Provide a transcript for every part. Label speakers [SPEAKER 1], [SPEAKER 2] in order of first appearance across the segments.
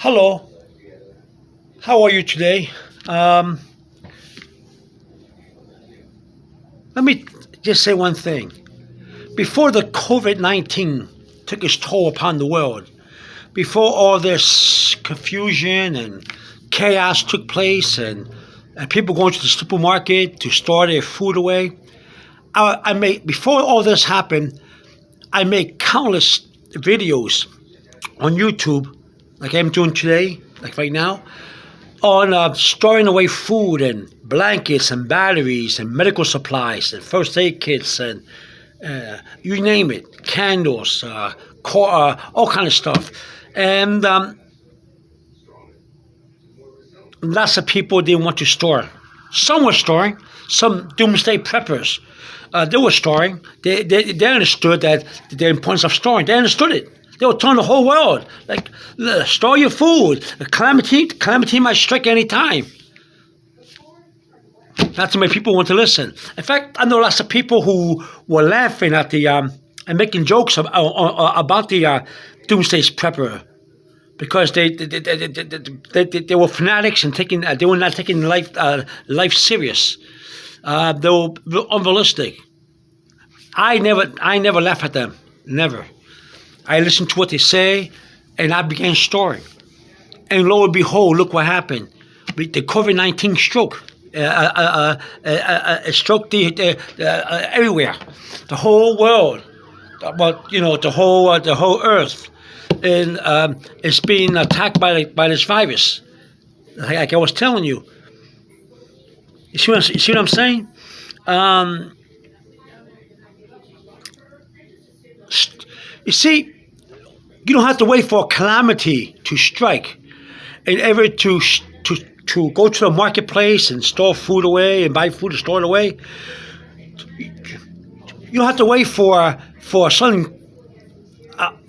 [SPEAKER 1] Hello, how are you today? Um, Let me just say one thing. Before the COVID-19 took its toll upon the world, before all this confusion and chaos took place and people going to the supermarket to store their food away, before all this happened, I made countless videos on YouTube, like I'm doing today, like right now, on storing away food and blankets and batteries and medical supplies and first aid kits and you name it, candles, all kind of stuff. And lots of people didn't want to store. Some were storing. Some doomsday preppers, they were storing. They understood that the importance of storing. They understood it. They were telling the whole world, like, store your food. Calamity might strike any time. Not too many people want to listen. In fact, I know lots of people who were laughing at the and making jokes about the doomsday prepper because they were fanatics and they were not taking life serious. They were unrealistic. I never laugh at them. Never. I listened to what they say, and I began storing. And lo and behold, look what happened. The COVID-19 stroke. It stroked everywhere, the whole world, the whole earth, and it's being attacked by this virus. Like I was telling you. You see what I'm saying? You see, you don't have to wait for a calamity to strike in order to go to the marketplace and store food away and buy food and store it away. You don't have to wait for something,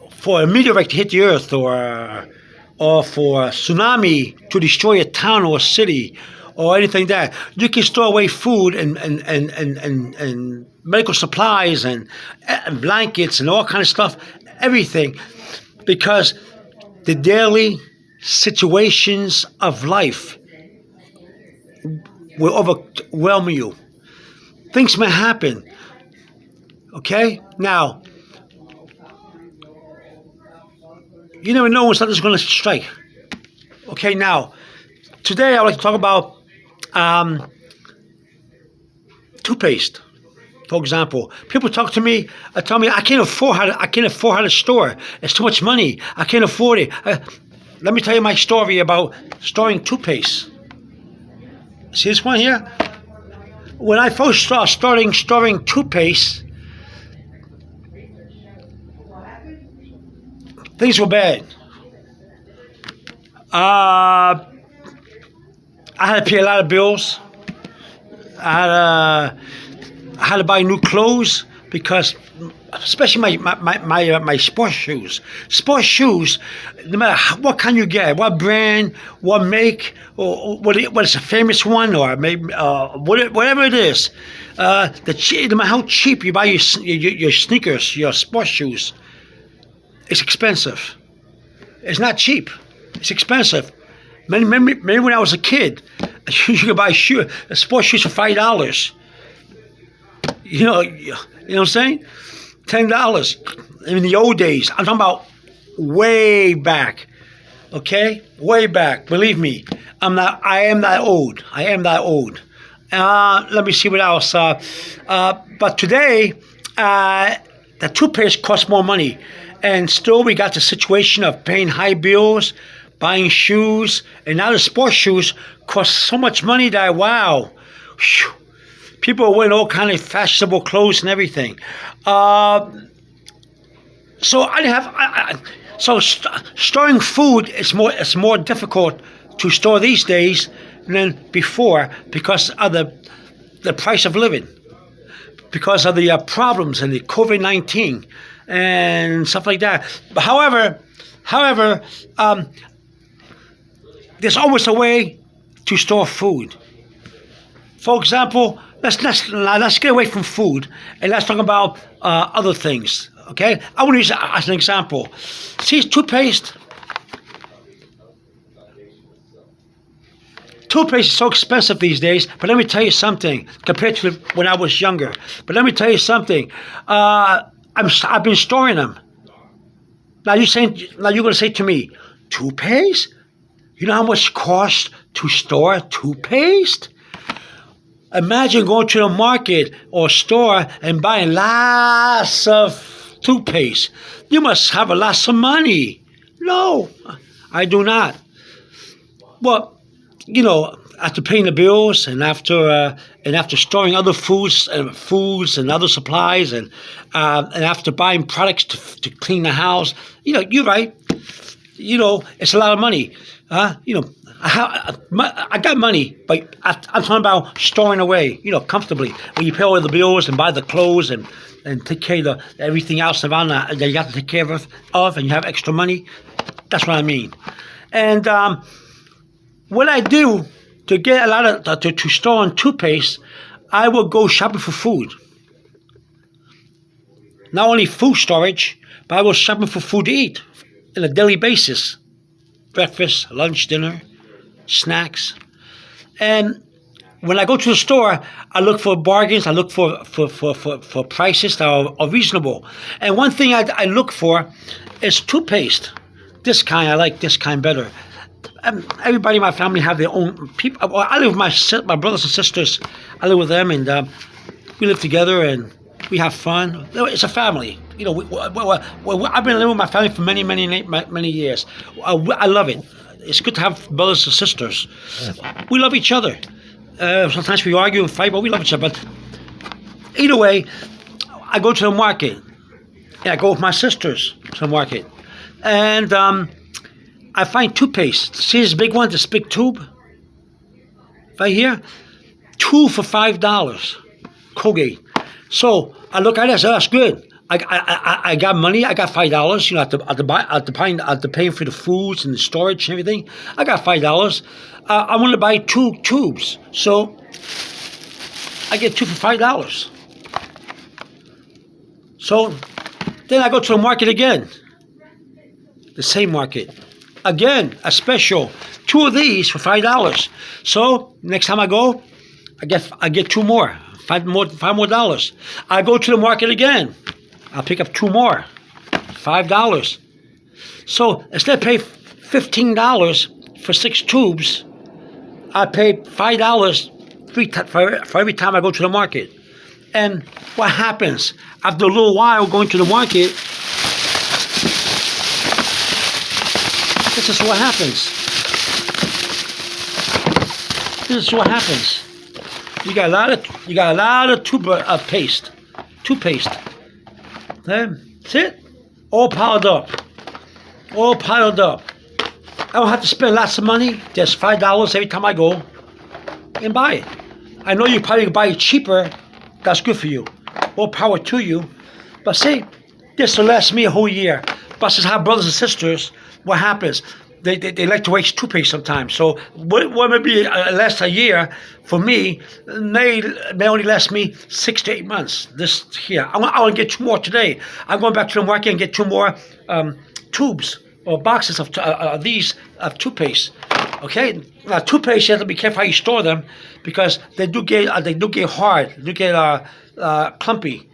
[SPEAKER 1] for a meteorite to hit the earth or for a tsunami to destroy a town or a city or anything like that. You can store away food and medical supplies and blankets and all kind of stuff, everything, because the daily situations of life will overwhelm you. Things may happen. Okay? Now, you never know when something's going to strike. Okay, now, today I would like to talk about toothpaste. For example, people talk to me, tell me I can't afford how to store. It's too much money. I can't afford it. Let me tell you my story about storing toothpaste. See this one here? When I first started storing toothpaste, things were bad. I had to pay a lot of bills. I had to buy new clothes because, especially my sports shoes. Sports shoes, no matter what kind you get, what brand, what make, or what is a famous one, or maybe whatever it is, no matter how cheap you buy your sneakers, your sports shoes, it's expensive. It's not cheap. It's expensive. Maybe when I was a kid, you could buy sports shoes for $5. You know what I'm saying? $10 in the old days. I'm talking about way back. Okay, way back. Believe me, I am that old. Let me see what else. But today, the toothpaste costs more money, and still we got the situation of paying high bills, buying shoes, and now the sports shoes cost so much money that wow. Whew, people are wearing all kind of fashionable clothes and everything. Storing food is more difficult to store these days than before because of the price of living, because of the problems and the COVID-19 and stuff like that. But however, there's always a way to store food. For example, let's get away from food and let's talk about other things. Okay, I want to use as an example. See, toothpaste. Toothpaste is so expensive these days, but let me tell you something compared to when I was younger. But let me tell you something. I've been storing them. Now you're gonna say to me, toothpaste? You know how much it costs to store toothpaste? Imagine going to the market or store and buying lots of toothpaste. You must have a lot of money. No, I do not. Well, after paying the bills and after storing other foods and other supplies and after buying products to clean the house, you're right. It's a lot of money. I got money, but I'm talking about storing away, comfortably. When you pay all the bills and buy the clothes and take care of everything else around that you have to take care of, and you have extra money. That's what I mean. And what I do to get a lot of to store on toothpaste, I will go shopping for food. Not only food storage, but I will shopping for food to eat on a daily basis. Breakfast, lunch, dinner, snacks. And when I go to the store, I look for bargains. I look for prices that are reasonable. And one thing I look for is toothpaste. This kind, I like this kind better. Everybody in my family have their own people. Well, I live with my brothers and sisters. I live with them, and we live together, and we have fun. It's a family. I've been living with my family for many years. I love it. It's good to have brothers and sisters. We love each other. Sometimes we argue and fight, but we love each other. But either way, I go to the market. I go with my sisters to the market, and I find toothpaste. See this big one, this big tube? Right here? 2 for $5. Colgate. So I look at it, I say, that's good. I got money, I got $5, after paying for the foods and the storage and everything. I got $5. I want to buy 2 tubes. So I get 2 for $5. So then I go to the market again. The same market. Again, a special. 2 of these for $5. So next time I go, I get 2 more. $5 more. I go to the market again. I'll pick up 2 more. $5. So instead of paying $15 for 6 tubes, I pay $5 for every time I go to the market. And what happens? After a little while going to the market, this is what happens. This is what happens. You got a lot of toothpaste. That's it. All piled up. I don't have to spend lots of money. Just $5 every time I go and buy it. I know you probably can buy it cheaper. That's good for you. More power to you. But see, this will last me a whole year. But since I have brothers and sisters, what happens? They like to waste toothpaste sometimes. So what may be last a year for me may only last me 6 to 8 months. This here, I want to get 2 more today. I'm going back to the market and get 2 more tubes or boxes of these toothpaste. Okay, now toothpaste, you have to be careful how you store them because they do get hard, they do get clumpy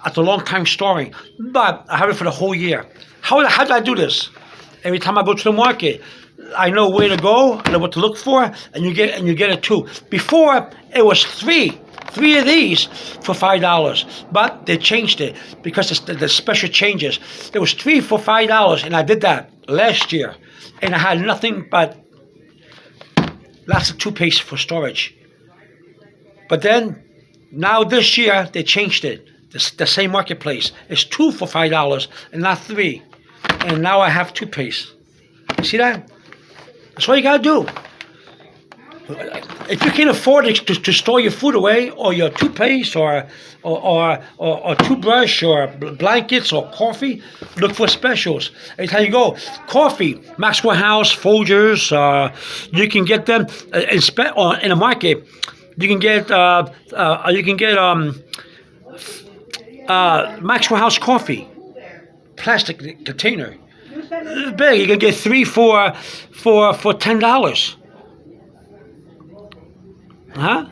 [SPEAKER 1] after a long time storing. But I have it for the whole year. How do I do this? Every time I go to the market, I know where to go, I know what to look for, and you get it too. Before it was three of these for $5, but they changed it because the special changes. There was 3 for $5, and I did that last year, and I had nothing but lots of toothpaste for storage. But then now this year they changed it. The same marketplace. It's 2 for $5 and not 3. And now I have toothpaste. See that? That's all you gotta do. If you can't afford to store your food away, or your toothpaste, or toothbrush, or blankets, or coffee, look for specials. Every time you go, coffee, Maxwell House, Folgers, you can get them in the market. You can get Maxwell House coffee. Plastic container. It's big. You can get 3 for $10. Huh?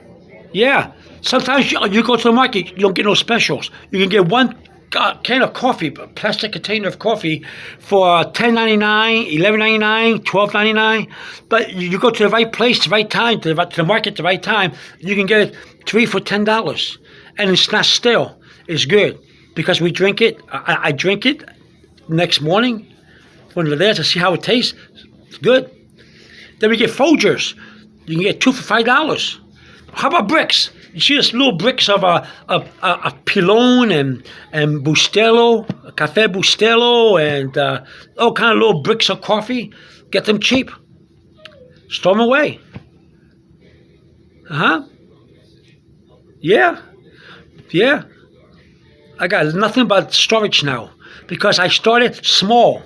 [SPEAKER 1] Yeah. Sometimes you go to the market, you don't get no specials. You can get one can of coffee, a plastic container of coffee for $10.99, $11.99, $12.99. But you go to the right place, the right time, to the market, the right time, you can get it three for $10, and it's not stale. It's good because we drink it. I drink it next morning when they're there to see how it tastes. It's good. Then we get Folgers. You can get two for $5. How about bricks? You see this little bricks of a Pilon and Bustelo, Cafe Bustelo, and all kind of little bricks of coffee. Get them cheap. Store them away. Yeah. Yeah. I got nothing but storage now because I started small.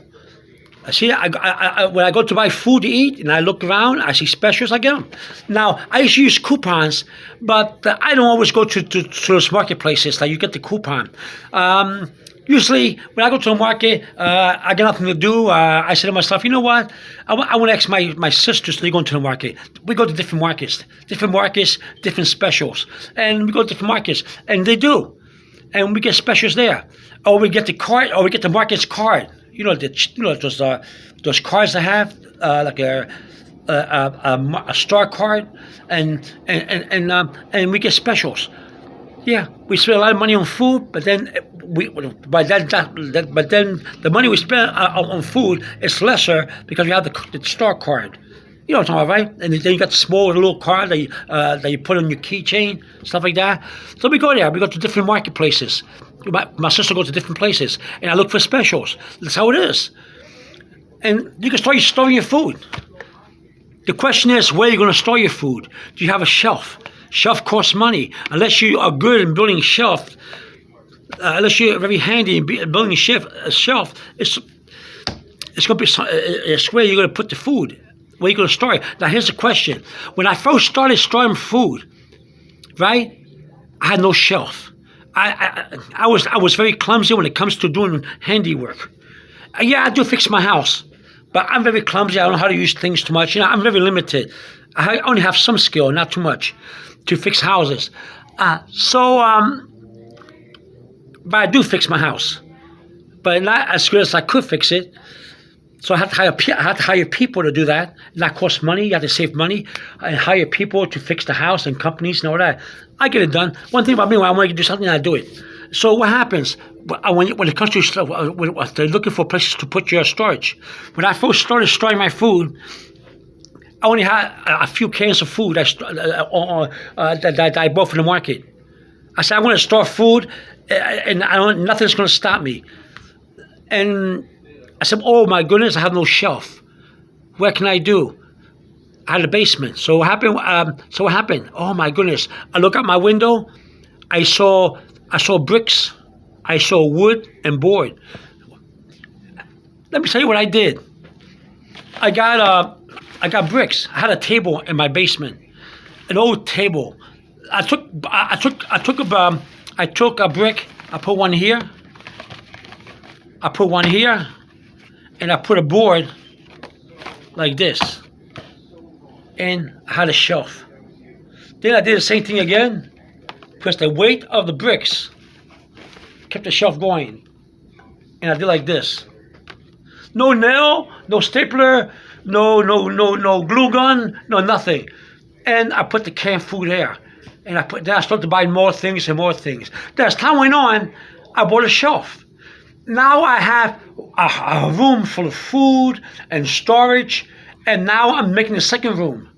[SPEAKER 1] See, when I go to buy food to eat and I look around, I see specials, I get them. Now, I used to use coupons, but I don't always go to those marketplaces that you get the coupon. Usually, when I go to a market, I got nothing to do. I say to myself, you know what? I want to ask my sisters to go into the market. We go to different markets, different specials. And we go to different markets, and they do. And we get specials there. Or we get the card, or we get the market's card. You know, those cards I have, like a star card, and we get specials. Yeah, we spend a lot of money on food, but then but then the money we spend on food is lesser because we have the star card. You know what I'm talking about, right? And then you got the small little card that you put on your keychain, stuff like that. So we go there. We go to different marketplaces. My sister goes to different places, and I look for specials. That's how it is. And you can start storing your food. The question is, where are you going to store your food? Do you have a shelf? Shelf costs money. Unless you are good in building shelf, unless you're very handy in building a shelf, it's going to be it's where you're going to put the food. Where are you going to store it? Now, here's the question. When I first started storing food, right, I had no shelf. I was very clumsy when it comes to doing handiwork. Yeah, I do fix my house, but I'm very clumsy. I don't know how to use things too much. You know, I'm very limited. I only have some skill, not too much, to fix houses. But I do fix my house, but not as good as I could fix it. So I had to hire people to do that. And that costs money. You have to save money and hire people to fix the house and companies and all that. I get it done. One thing about me, when I want to do something, I do it. So what happens when it comes to when they're looking for places to put your storage? When I first started storing my food, I only had a few cans of food that I bought from the market. I said, I want to store food, and nothing's going to stop me. And I said, oh my goodness, I have no shelf. What can I do? I had a basement. So what happened? Oh my goodness. I look out my window. I saw bricks. I saw wood and board. Let me tell you what I did. I got bricks. I had a table in my basement, an old table. I took a brick. I put one here. I put one here. And I put a board like this, and I had a shelf. Then I did the same thing again, because the weight of the bricks kept the shelf going. And I did like this. No nail, no stapler, no glue gun, no nothing. And I put the canned food there. And then I started to buy more things and more things. Then as time went on, I bought a shelf. Now I have a room full of food and storage, and now I'm making a second room.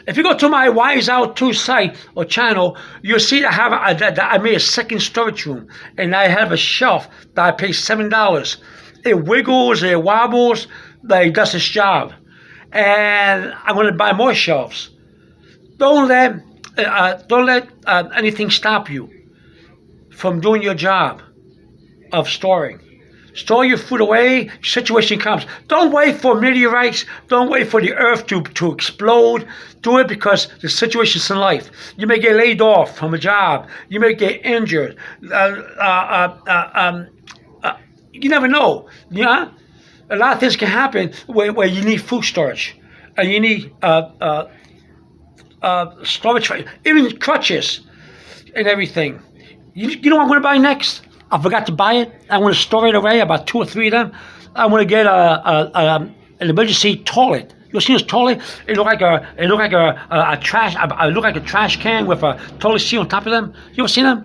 [SPEAKER 1] If you go to my Wise Out 2 site or channel, you'll see that I made a second storage room, and I have a shelf that I pay $7. It wiggles, it wobbles, but it does its job. And I'm going to buy more shelves. Don't let anything stop you from doing your job of storing. Store your food away, situation comes. Don't wait for meteorites. Don't wait for the earth to explode. Do it because the situations in life. You may get laid off from a job. You may get injured. You never know. Yeah? A lot of things can happen where you need food storage. And you need storage, even crutches and everything. You know what I'm going to buy next? I forgot to buy it. I want to store it away, about 2 or 3 of them. I want to get an emergency toilet. You seen this toilet? It look like a trash. It look like a trash can with a toilet seat on top of them. You ever seen them?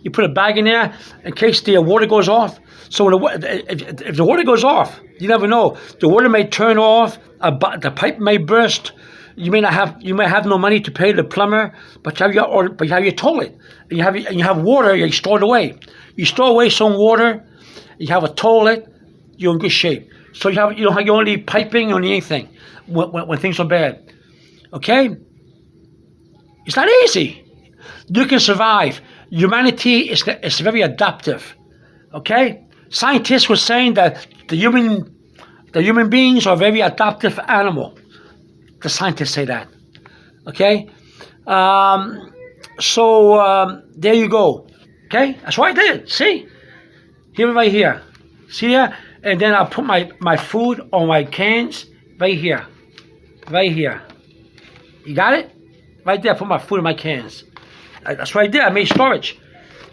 [SPEAKER 1] You put a bag in there in case the water goes off. So if the water goes off, you never know. The water may turn off. The pipe may burst. You may have no money to pay the plumber, but you have your toilet. And you have water. You store it away. You store away some water. You have a toilet. You're in good shape. So you don't need piping or anything when things are bad. Okay? It's not easy. You can survive. Humanity is very adaptive. Okay? Scientists were saying that the human beings are a very adaptive animal. The scientists say that. Okay? There you go. Okay? That's what I did. See? Here, right here. See there? And then I'll put my food on my cans right here. Right here. You got it? Right there, I put my food in my cans. That's what I did. I made storage.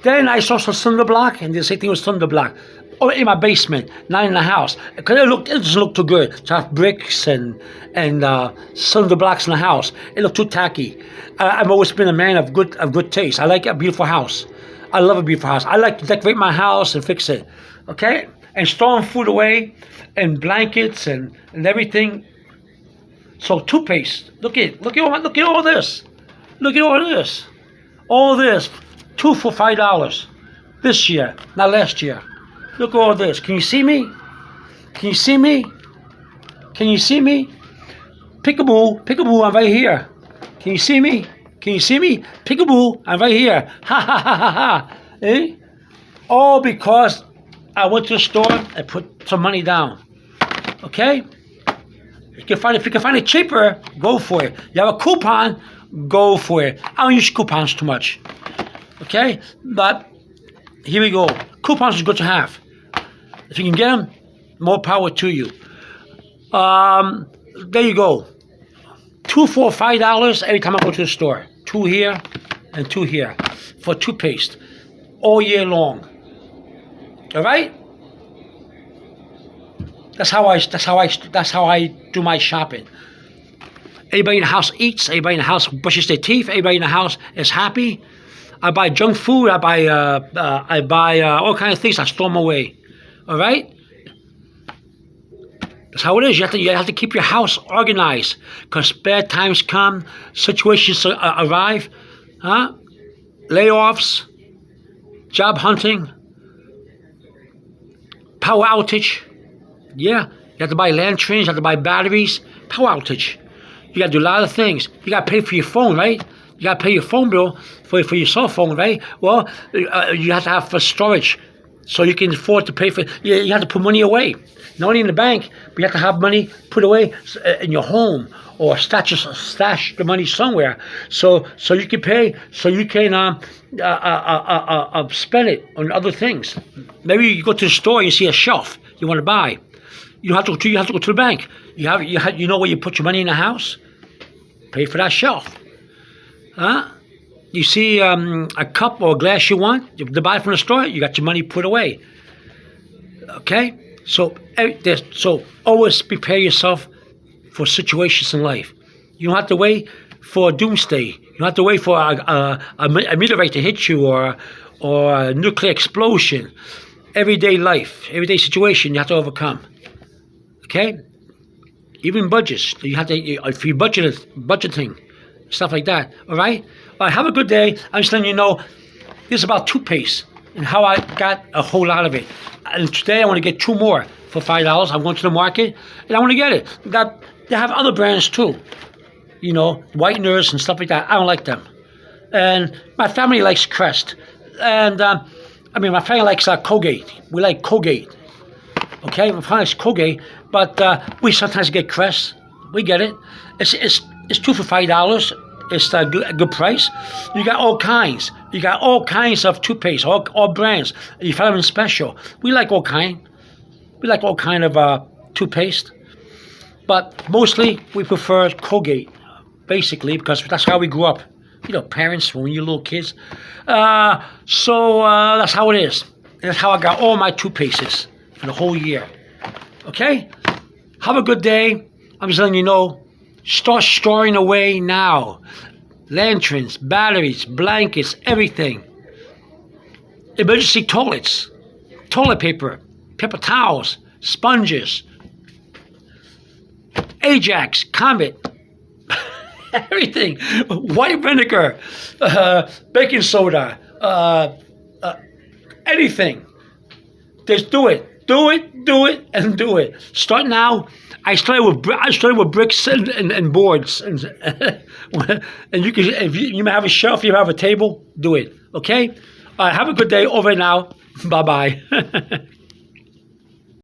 [SPEAKER 1] Then I saw some cinder block, and the same thing was cinder block. Oh, in my basement, not in the house. Because it doesn't look too good to have bricks and cinder blocks in the house. It looked too tacky. I've always been a man of good taste. I like a beautiful house. I love a beautiful house. I like to decorate my house and fix it. Okay? And storing food away, and blankets and everything. So toothpaste. Look at all this. Look at all this. All this. 2 for $5 this year, not last year. Look at all this. Can you see me? Can you see me? Can you see me? Peekaboo, I'm right here. Can you see me? Can you see me? Peekaboo, I'm right here. Ha ha ha ha ha. Eh? All because I went to the store and put some money down. Okay? If you can find it cheaper, go for it. You have a coupon, go for it. I don't use coupons too much. Okay? But here we go. Coupons is good to have. If you can get them, more power to you. There you go. 2 for $5 every time I go to the store. 2 here and 2 here for toothpaste all year long. All right? That's how I do my shopping. Everybody in the house eats. Everybody in the house brushes their teeth. Everybody in the house is happy. I buy junk food. I buy all kinds of things. I store them away. All right. That's how it is. You have to keep your house organized because bad times come, situations arrive, huh? Layoffs, job hunting, power outage. Yeah, you have to buy lanterns, you have to buy batteries, power outage. You got to do a lot of things. You got to pay for your phone, right? You got to pay your phone bill for your cell phone, right? Well, you have to have for storage so you can afford to pay for. You have to put money away, not only in the bank, but you have to have money put away in your home or stash the money somewhere so you can pay, so you can spend it on other things. Maybe you go to the store and you see a shelf you want to buy. You have to go to the bank. You know where you put your money in the house? Pay for that shelf. Huh? You see a cup or a glass you want to buy from the store, you got your money put away. Okay? So always prepare yourself for situations in life. You don't have to wait for doomsday. You don't have to wait for a meteorite to hit you or a nuclear explosion. Everyday life, everyday situation you have to overcome. Okay? Even budgets. You have to, if you budgeting, stuff like that. All right? All right, have a good day. I'm just letting you know this is about toothpaste and how I got a whole lot of it. And today I want to get 2 more for $5. I'm going to the market and I want to get it. They have other brands too. You know, whiteners and stuff like that. I don't like them. And my family likes Crest. And my family likes Colgate. We like Colgate. Okay, my family likes Colgate, but we sometimes get Crest. We get it. It's 2 for $5. It's a good price. You got all kinds. You got all kinds of toothpaste, all brands. You find them in special. We like all kind. We like all kind of toothpaste, but mostly we prefer Colgate. basically, because that's how we grew up. You know, parents when you're little kids. That's how it is. And that's how I got all my toothpastes for the whole year. Okay? Have a good day. I'm just letting you know. Start storing away now. Lanterns, batteries, blankets, everything. Emergency toilets, toilet paper, paper towels, sponges, Ajax, Comet, everything. White vinegar, baking soda, anything. Just do it. Do it, do it, and do it. Start now. I started with bricks and boards, and you can, if you have a shelf, you have a table, do it. Okay. Have a good day. Over and out. Bye bye.